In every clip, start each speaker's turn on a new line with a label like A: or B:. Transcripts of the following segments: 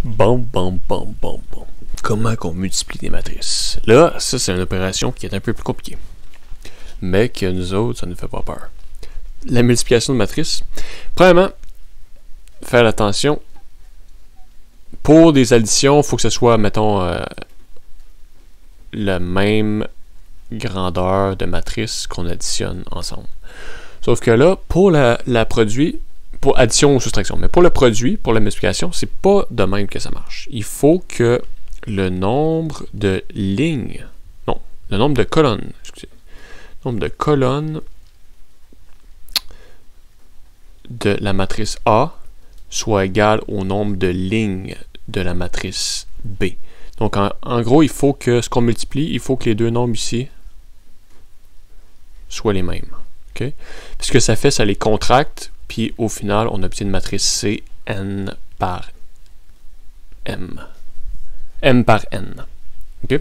A: Bon. Comment qu'on multiplie des matrices? Là, ça, c'est une opération qui est un peu plus compliquée. Mais que nous autres, ça ne nous fait pas peur. La multiplication de matrices. Premièrement, faire attention. Pour des additions, il faut que ce soit, mettons, la même grandeur de matrice qu'on additionne ensemble. Sauf que là, pour la produit, pour addition ou soustraction, mais pour le produit, pour la multiplication, c'est pas de même que ça marche. Il faut que le nombre de lignes, non, le nombre de colonnes, excusez, le nombre de colonnes de la matrice A soit égal au nombre de lignes de la matrice B. Donc, en gros, il faut que ce qu'on multiplie, il faut que les deux nombres ici soient les mêmes. Okay? Puis ce que ça fait, ça les contracte, puis au final, on obtient une matrice C, N par M. M par N. Okay?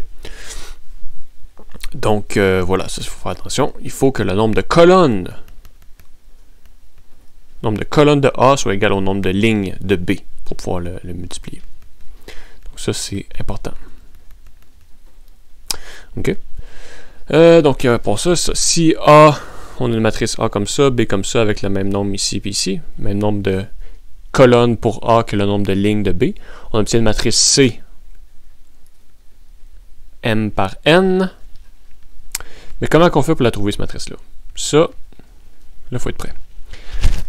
A: Donc, voilà, ça, il faut faire attention. Il faut que le nombre de colonnes de A soit égal au nombre de lignes de B pour pouvoir le multiplier. Donc, ça, c'est important. OK? Donc, pour ça, si A, on a une matrice A comme ça, B comme ça, avec le même nombre ici et ici, même nombre de colonnes pour A que le nombre de lignes de B, on obtient une matrice C, M par N. Mais comment qu'on fait pour la trouver, cette matrice-là? Ça, là, il faut être prêt.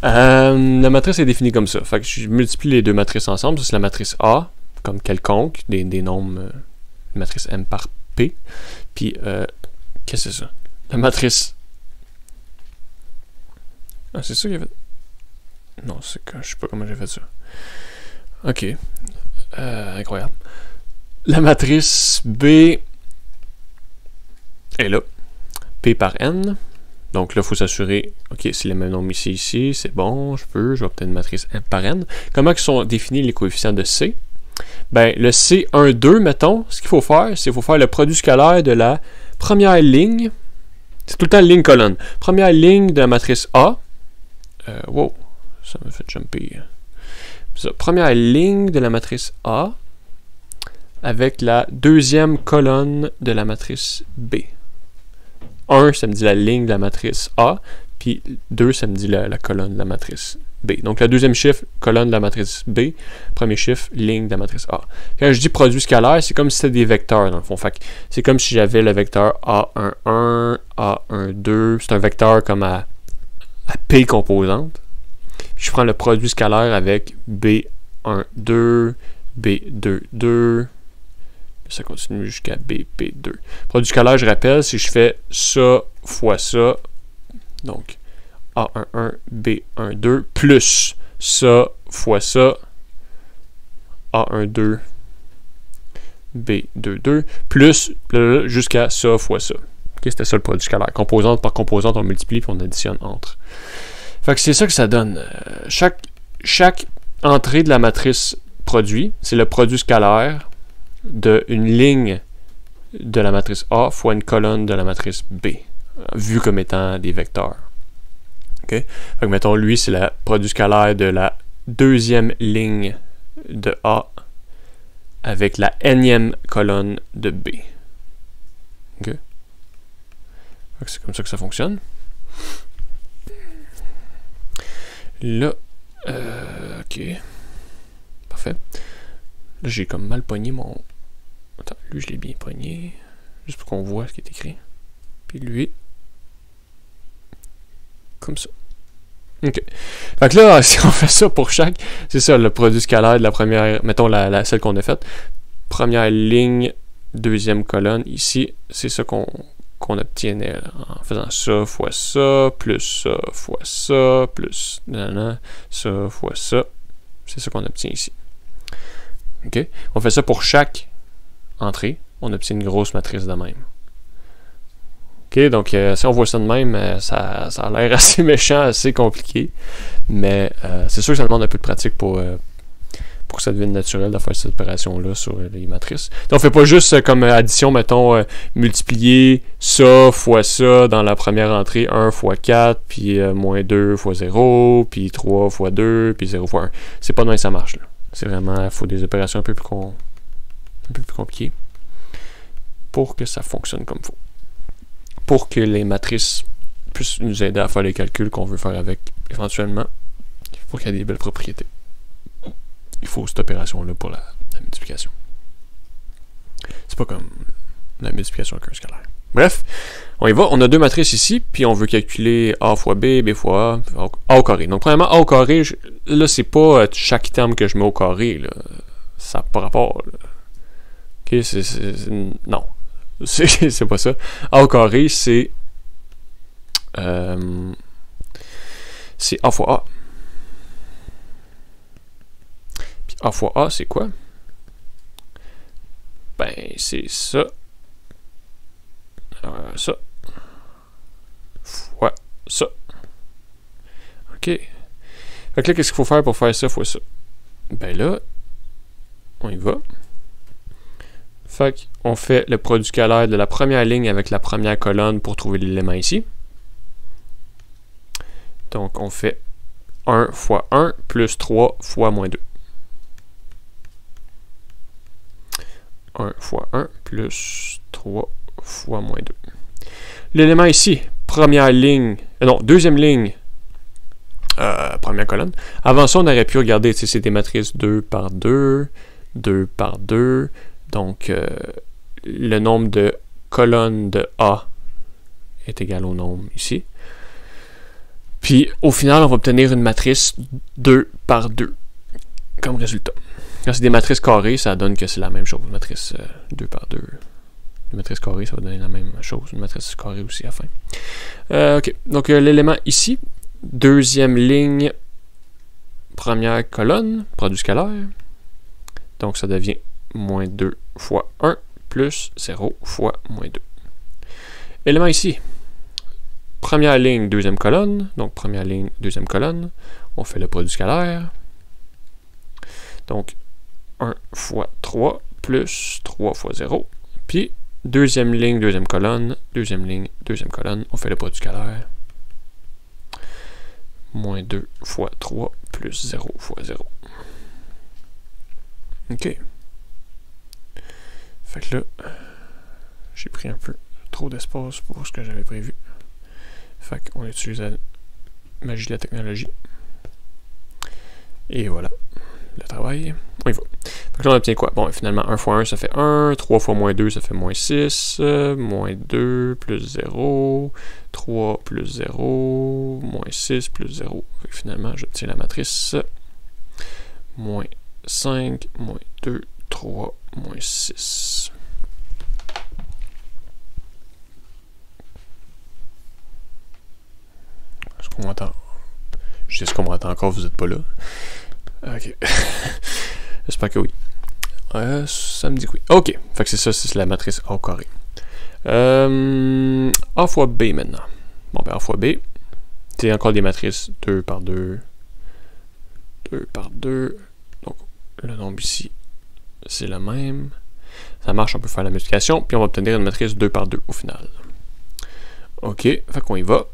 A: La matrice est définie comme ça. Fait que je multiplie les deux matrices ensemble. Ça, c'est la matrice A, comme quelconque, des nombres, une matrice M par P. Puis, qu'est-ce que c'est ça? La matrice... Ah, c'est ça qu'il y avait... Non, c'est que je sais pas comment j'ai fait ça. Ok. Incroyable. La matrice B est là. P par N. Donc là, il faut s'assurer, ok, c'est les mêmes nombres ici, c'est bon, je vais obtenir une matrice M par N. Comment sont définis les coefficients de C? Ben, le C1, 2, mettons, ce qu'il faut faire, c'est qu'il faut faire le produit scalaire de la première ligne. C'est tout le temps ligne-colonne. Première ligne de la matrice A. Wow, ça m'a fait jumper. Ça, première ligne de la matrice A avec la deuxième colonne de la matrice B. 1, ça me dit la ligne de la matrice A, puis 2, ça me dit la colonne de la matrice B. Donc, le deuxième chiffre, colonne de la matrice B, premier chiffre, ligne de la matrice A. Quand je dis produit scalaire, c'est comme si c'était des vecteurs, dans le fond. C'est comme si j'avais le vecteur A11, A12, c'est un vecteur comme à P composante. Je prends le produit scalaire avec B12, B22, ça continue jusqu'à BP2. Produit scalaire, je rappelle, si je fais ça fois ça, donc A11, B12, plus ça fois ça, A12, B22, plus jusqu'à ça fois ça. Okay, c'était ça le produit scalaire. Composante par composante, on multiplie puis on additionne entre. Fait que c'est ça que ça donne. Chaque entrée de la matrice produit, c'est le produit scalaire d'une ligne de la matrice A fois une colonne de la matrice B, vu comme étant des vecteurs. Okay? Fait que mettons, lui, c'est le produit scalaire de la deuxième ligne de A avec la nème colonne de B. Okay? Fait que c'est comme ça que ça fonctionne. Là, ok. Parfait. Là, j'ai comme mal pogné mon... Attends, lui, je l'ai bien pogné. Juste pour qu'on voit ce qui est écrit. Puis lui... Comme ça. OK. Fait que là, si on fait ça pour chaque... C'est ça, le produit scalaire de la première... Mettons celle qu'on a faite. Première ligne, deuxième colonne. Ici, c'est ça qu'on obtiendrait en faisant ça fois ça, plus ça fois ça, plus ça fois ça. C'est ça qu'on obtient ici. OK? On fait ça pour chaque entrée. On obtient une grosse matrice de même. OK? Donc, si on voit ça de même, ça a l'air assez méchant, assez compliqué. Mais c'est sûr que ça demande un peu de pratique pour que ça devienne naturel de faire cette opération-là sur les matrices. Donc, on fait pas juste comme addition, mettons, multiplier ça fois ça dans la première entrée, 1 fois 4, puis moins 2 fois 0, puis 3 fois 2, puis 0 fois 1. C'est pas de même que ça marche, là. C'est vraiment, il faut des opérations un peu plus compliquées pour que ça fonctionne comme il faut. Pour que les matrices puissent nous aider à faire les calculs qu'on veut faire avec éventuellement, il faut qu'il y ait des belles propriétés. Il faut cette opération-là pour la multiplication. C'est pas comme la multiplication avec un scalaire. Bref, on y va. On a deux matrices ici, puis on veut calculer A fois B, B fois A au carré. Donc, premièrement, A au carré, là, c'est pas chaque terme que je mets au carré. Là. Ça n'a pas rapport. Là. OK, non. C'est pas ça. A au carré, c'est A fois A. Puis A fois A, c'est quoi? Ben, c'est ça. Ça. Fois ça. OK. Fait que là, qu'est-ce qu'il faut faire pour faire ça fois ça? Ben là, on y va. Fait qu'on fait le produit scalaire de la première ligne avec la première colonne pour trouver l'élément ici. Donc, on fait 1 fois 1 plus 3 fois moins 2. 1 fois 1 plus 3 fois moins 2. L'élément ici, première ligne, non, deuxième ligne, première colonne. Avant ça, on aurait pu regarder, c'est des matrices 2 par 2, 2 par 2. Donc, le nombre de colonnes de A est égal au nombre ici. Puis, au final, on va obtenir une matrice 2 par 2 comme résultat. Quand c'est des matrices carrées, ça donne que c'est la même chose. Une matrice 2 par 2. Une matrice carrée, ça va donner la même chose. Une matrice carrée aussi à la fin. OK. Donc, l'élément ici, deuxième ligne, première colonne, produit scalaire. Donc, ça devient moins 2 fois 1 plus 0 fois moins 2. Élément ici, première ligne, deuxième colonne. Donc, première ligne, deuxième colonne. On fait le produit scalaire. Donc, 1 fois 3 plus 3 fois 0. Puis, deuxième ligne, deuxième colonne. Deuxième ligne, deuxième colonne. On fait le produit scalaire. Moins 2 fois 3 plus 0 fois 0. OK. Fait que là, j'ai pris un peu trop d'espace pour ce que j'avais prévu. Fait qu'on utilise la magie de la technologie. Et voilà, le travail. On y va. Fait que là, on obtient quoi? Bon, finalement, 1 fois 1, ça fait 1. 3 fois moins 2, ça fait moins 6. Moins 2 plus 0. 3 plus 0. Moins 6 plus 0. Fait que finalement, j'obtiens la matrice. Moins 5, moins 2, 3, moins 6. Est-ce qu'on m'entend? Je sais ce qu'on m'entend encore, vous n'êtes pas là. Ok. J'espère que oui. Ça me dit que oui. Ok. Fait que c'est ça, c'est la matrice A au carré. A fois B maintenant. Bon, ben A fois B. C'est encore des matrices 2 par 2. 2 par 2. Donc, le nombre ici, c'est le même. Ça marche, on peut faire la multiplication. Puis on va obtenir une matrice 2 par 2 au final. Ok. Fait qu'on y va.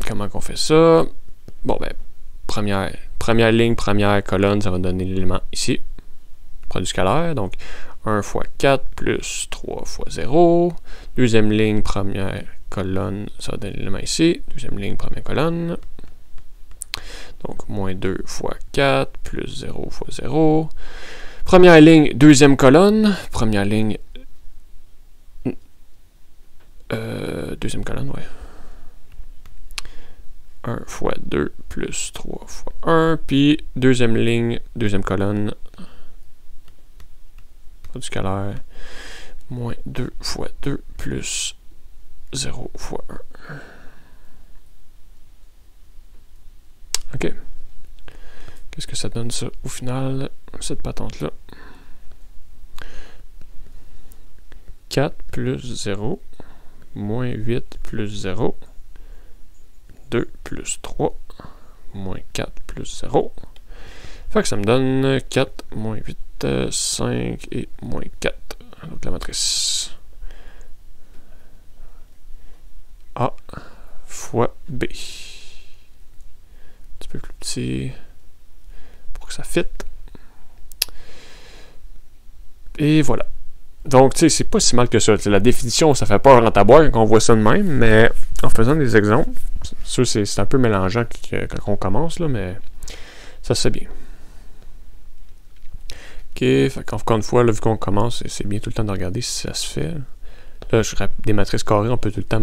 A: Comment qu'on fait ça? Bon, ben, première ligne, première colonne, ça va donner l'élément ici. Produit scalaire, donc 1 fois 4 plus 3 fois 0. Deuxième ligne, première colonne, ça va donner l'élément ici. Deuxième ligne, première colonne. Donc, moins 2 fois 4 plus 0 fois 0. Première ligne, deuxième colonne. Première ligne, deuxième colonne, ouais. 1 fois 2 plus 3 fois 1. Puis, deuxième ligne, deuxième colonne. Produit scalaire. Moins 2 fois 2 plus 0 fois 1. OK. Qu'est-ce que ça donne ça au final, cette patente-là? 4 plus 0, moins 8 plus 0, 2 plus 3, moins 4 plus 0. Fait que ça me donne 4, moins 8, 5 et moins 4. Donc la matrice A fois B. Un petit peu plus petit pour que ça fitte. Et voilà. Donc, tu sais, c'est pas si mal que ça. T'sais, la définition, ça fait peur en tabac quand on voit ça de même, mais en faisant des exemples, c'est un peu mélangeant quand on commence, là, mais ça se fait bien. Ok, fait qu'encore une fois, là, vu qu'on commence, c'est bien tout le temps de regarder si ça se fait. Là, des matrices carrées, on peut tout le temps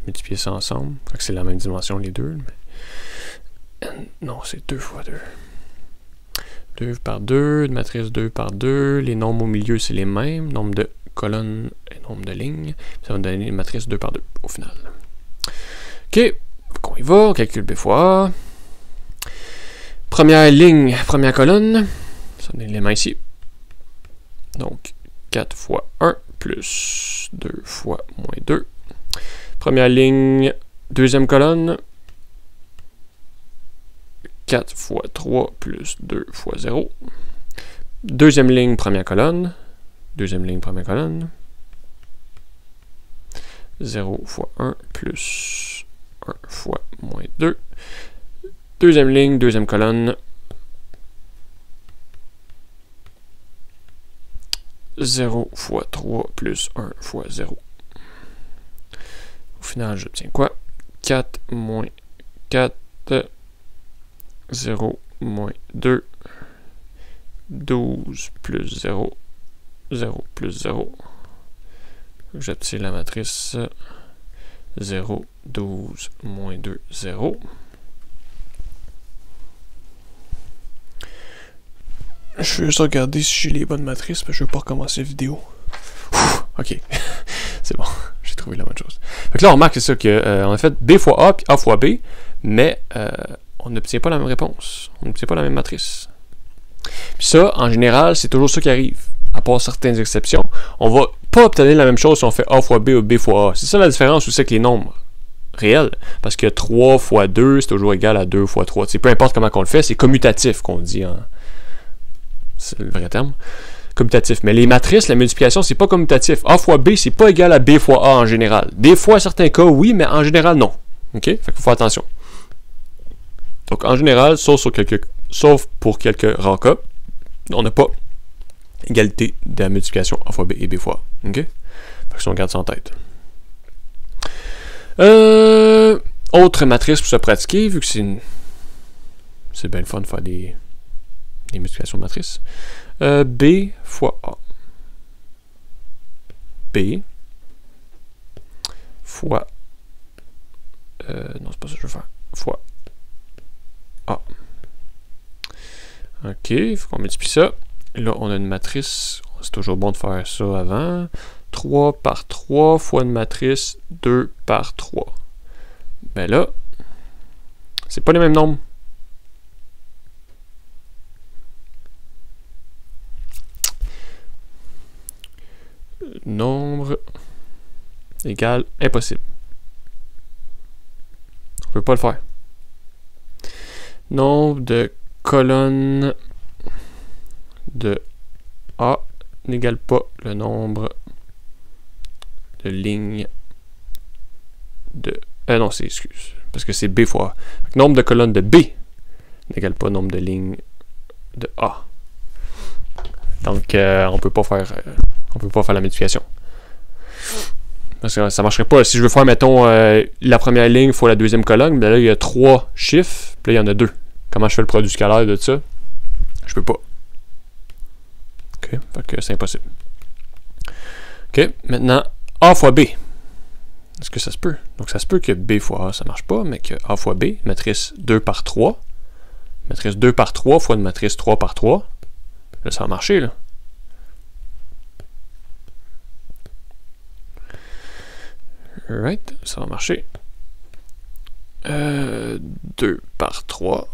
A: multiplier ça ensemble. Fait que c'est la même dimension, les deux. Mais... Non, c'est 2 fois 2. 2 par 2, une matrice 2 par 2. Les nombres au milieu, c'est les mêmes. Nombre de colonnes et nombre de lignes. Ça va nous donner une matrice 2 par 2 au final. Ok, on y va. On calcule B fois A. Première ligne, première colonne. Ça donne l'élément ici. Donc, 4 fois 1 plus 2 fois moins 2. Première ligne, deuxième colonne. 4 fois 3 plus 2 fois 0. Deuxième ligne, première colonne. Deuxième ligne, première colonne. 0 fois 1 plus 1 fois moins 2. Deuxième ligne, deuxième colonne. 0 fois 3 plus 1 fois 0. Au final, j'obtiens quoi? 4 moins 4, 0 moins 2, 12 plus 0, 0 plus 0. J'obtiens la matrice 0, 12, moins 2, 0. Je vais juste regarder si j'ai les bonnes matrices, parce que je ne veux pas recommencer la vidéo. Ok, c'est bon, j'ai trouvé la bonne chose. Fait que là, on remarque, c'est ça, qu'on a fait B fois A, puis A fois B, mais on n'obtient pas la même réponse. On n'obtient pas la même matrice. Puis ça, en général, c'est toujours ça qui arrive. À part certaines exceptions, on va pas obtenir la même chose si on fait A fois B ou B fois A. C'est ça la différence aussi avec les nombres réels. Parce que 3 fois 2, c'est toujours égal à 2 fois 3. T'sais, peu importe comment on le fait, c'est commutatif qu'on dit en... C'est le vrai terme. Commutatif. Mais les matrices, la multiplication, c'est pas commutatif. A fois B, c'est pas égal à B fois A en général. Des fois, certains cas, oui, mais en général, non. OK? Fait qu'il faut faire attention. Donc, en général, sauf pour quelques rares cas, on n'a pas égalité de la multiplication A fois B et B fois A. OK? Fait que si on garde ça en tête. Autre matrice pour se pratiquer, vu que c'est bien le fun de faire des multiplications de matrices. B fois A. B fois... non, c'est pas ça que je veux faire. Fois A. OK, il faut qu'on multiplie ça. Là, on a une matrice. C'est toujours bon de faire ça avant. 3 par 3 fois une matrice 2 par 3. Ben là, c'est pas les mêmes nombres. Nombre égale impossible. On peut pas le faire. Nombre de colonnes de A n'égale pas le nombre de lignes de... non, c'est excuse. Parce que c'est B fois A. Nombre de colonnes de B n'égale pas nombre de lignes de A. Donc, on peut pas faire la multiplication. Parce que ça marcherait pas. Si je veux faire, mettons, la première ligne fois la deuxième colonne, ben là, il y a 3 chiffres, puis là, il y en a 2. Comment je fais le produit scalaire de ça? Je peux pas. OK, fait que c'est impossible. OK, maintenant, A fois B. Est-ce que ça se peut? Donc, ça se peut que B fois A, ça marche pas, mais que A fois B, matrice 2 par 3. Matrice 2 par 3 fois une matrice 3 par 3. Là, ça va marcher, là. Right, ça va marcher. 2 par 3.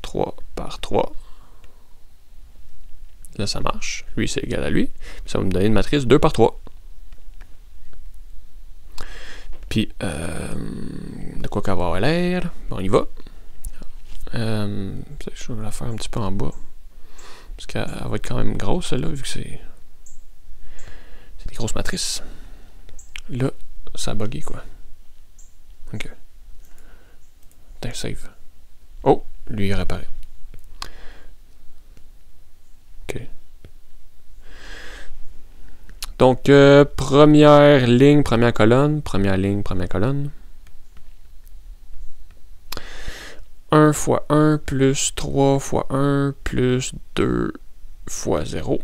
A: 3 par 3. Là, ça marche. Lui, c'est égal à lui. Ça va me donner une matrice 2 par 3. Puis, de quoi qu'elle va avoir l'air? Bon, on y va. Je vais la faire un petit peu en bas. Parce qu'elle va être quand même grosse, celle-là, vu que c'est des grosses matrices. Là, ça a bugué, quoi. OK. Putain, save. Oh, lui, il réapparaît. OK. Donc, première ligne, première colonne, première ligne, première colonne. 1 fois 1 plus 3 fois 1 plus 2 fois 0.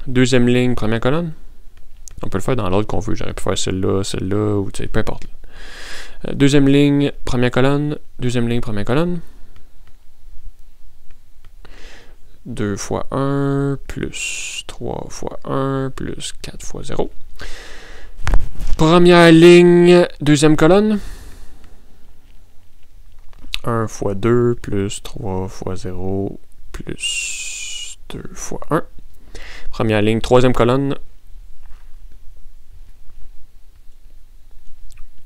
A: Deuxième ligne, première colonne. On peut le faire dans l'ordre qu'on veut. J'aurais pu faire celle-là, ou tu sais, peu importe. Deuxième ligne, première colonne. Deuxième ligne, première colonne. 2 fois 1 plus 3 fois 1 plus 4 fois 0. Première ligne, deuxième colonne. 1 fois 2 plus 3 fois 0 plus 2 fois 1. Première ligne, troisième colonne.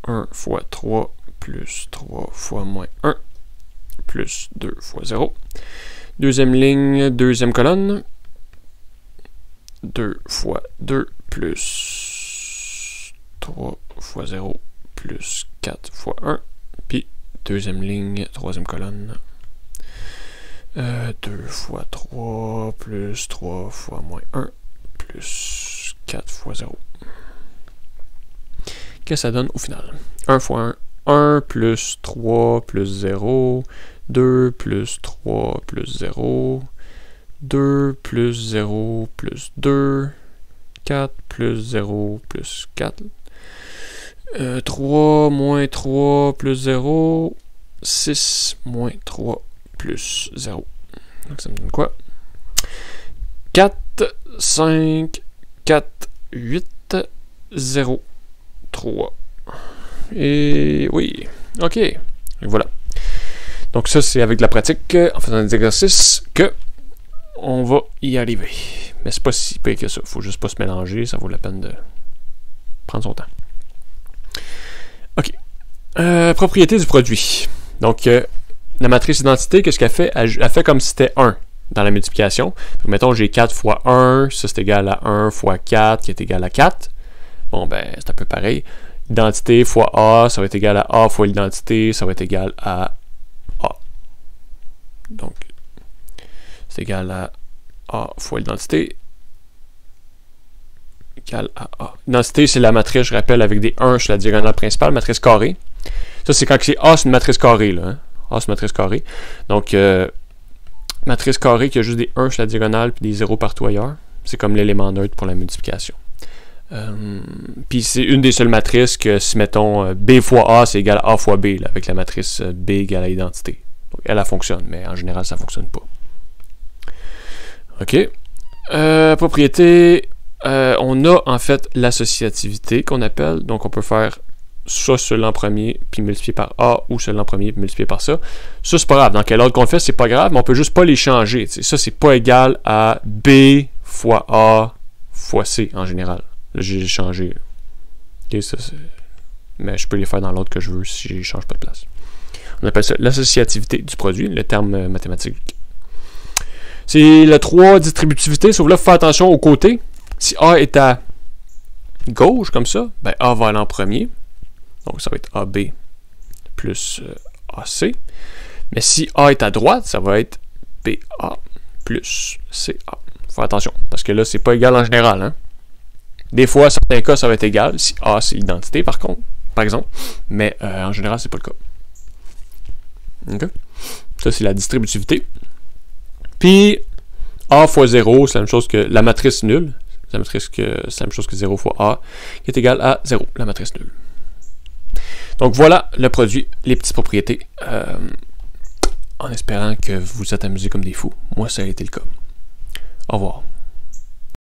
A: 1 fois 3 plus 3 fois moins 1 plus 2 fois 0. Deuxième ligne, deuxième colonne. 2 fois 2 plus 3 fois 0 plus 4 fois 1. Puis deuxième ligne, troisième colonne. 2 fois 3 plus 3 fois moins 1 plus 4 fois 0. Qu'est-ce que ça donne au final? 1 fois 1, 1 plus 3 plus 0, 2 plus 3 plus 0, 2 plus 0 plus 2, 4 plus 0 plus 4, 3 moins 3 plus 0, 6 moins 3 plus 0. Donc ça me donne quoi? 4, 5, 4, 8, 0, 3. Et oui, ok. Et voilà. Donc ça, c'est avec de la pratique, en faisant des exercices, que on va y arriver. Mais c'est pas si pire que ça. Faut juste pas se mélanger, ça vaut la peine de prendre son temps. Ok. Propriété du produit. Donc, la matrice identité, qu'est-ce qu'elle fait? Elle fait comme si c'était 1 dans la multiplication. Donc, mettons, j'ai 4 fois 1, ça c'est égal à 1 fois 4, qui est égal à 4. Bon, ben, c'est un peu pareil. Identité fois A, ça va être égal à A fois l'identité, ça va être égal à A. Donc, c'est égal à A fois l'identité, égal à A. L'identité, c'est la matrice, je rappelle, avec des 1 sur la diagonale principale, matrice carrée. Ça, c'est quand c'est A, c'est une matrice carrée, là. Hein? A, c'est une matrice carrée. Donc, matrice carrée qui a juste des 1 sur la diagonale puis des 0 partout ailleurs. C'est comme l'élément neutre pour la multiplication. Puis c'est une des seules matrices que si, mettons, B fois A, c'est égal à A fois B, là, avec la matrice B égale à identité. Donc, elle fonctionne, mais en général, ça ne fonctionne pas. OK. Propriété, on a en fait l'associativité qu'on appelle. Donc, on peut faire soit celui en premier, puis multiplier par A, ou celui en premier, puis multiplier par ça. Ça, c'est pas grave. Dans quel ordre qu'on le fait, c'est pas grave, mais on peut juste pas les changer. T'sais. Ça, c'est pas égal à B fois A fois C, en général. Là, j'ai changé. Okay, ça, mais je peux les faire dans l'ordre que je veux si je ne change pas de place. On appelle ça l'associativité du produit, le terme mathématique. C'est le 3 distributivité, sauf là, il faut faire attention aux côtés. Si A est à gauche, comme ça, ben A va aller en premier. Donc, ça va être AB plus AC. Mais si A est à droite, ça va être BA plus CA. Faut faire attention, parce que là, c'est pas égal en général. Hein? Des fois, certains cas, ça va être égal. Si A, c'est l'identité, par exemple. Mais en général, c'est pas le cas. Okay? Ça, c'est la distributivité. Puis, A fois 0, c'est la même chose que la matrice nulle. C'est la même chose que 0 fois A, qui est égal à 0, la matrice nulle. Donc, voilà le produit, les petites propriétés. En espérant que vous vous êtes amusés comme des fous. Moi, ça a été le cas. Au revoir.